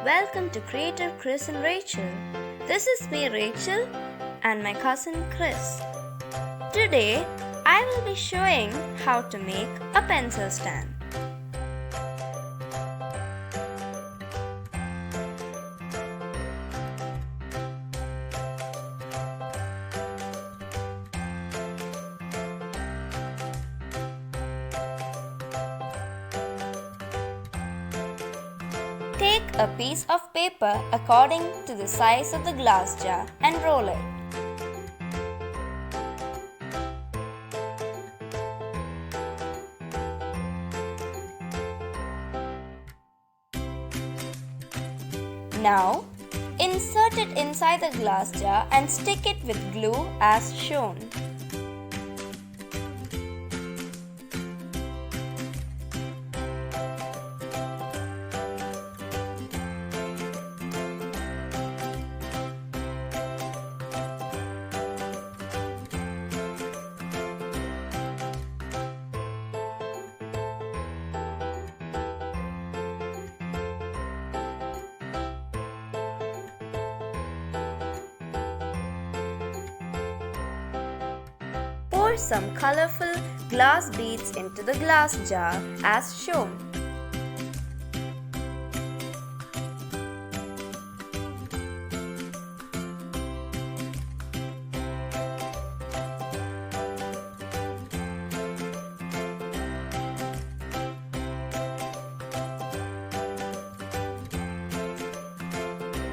welcome to Creator Chris and Rachel. This is me, Rachel, and my cousin Chris. Today, I will be showing how to make a pencil stand. Take a piece of paper according to the size of the glass jar and roll it. Now, insert it inside the glass jar and stick it with glue as shown. Pour some colorful glass beads into the glass jar as shown.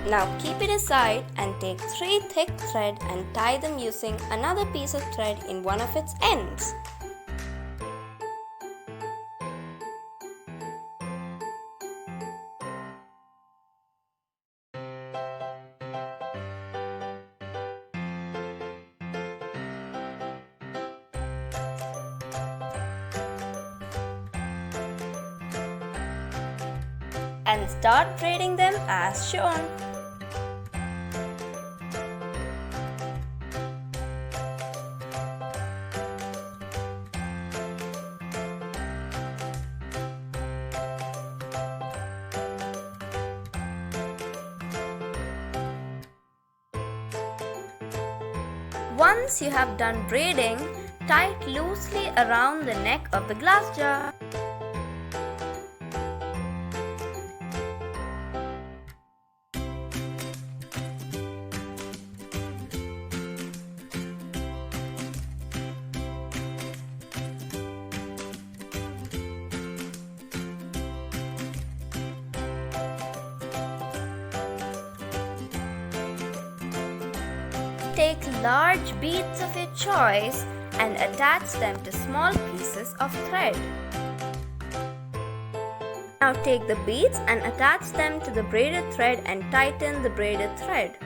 Now keep it aside and take 3 thick thread and tie them using another piece of thread in one of its ends. And start braiding them as shown. Once you have done braiding, tie it loosely around the neck of the glass jar. Take large beads of your choice and attach them to small pieces of thread. Now take the beads and attach them to the braided thread and tighten the braided thread.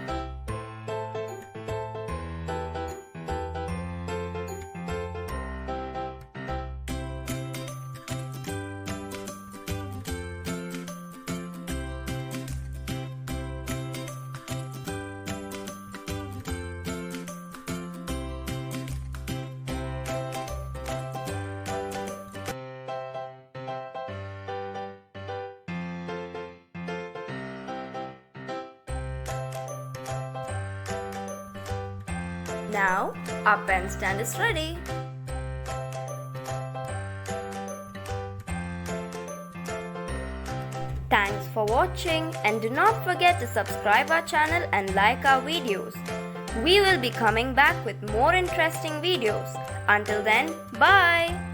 Now, our pen stand is ready. Thanks for watching and do not forget to subscribe our channel and like our videos. We will be coming back with more interesting videos. Until then, bye!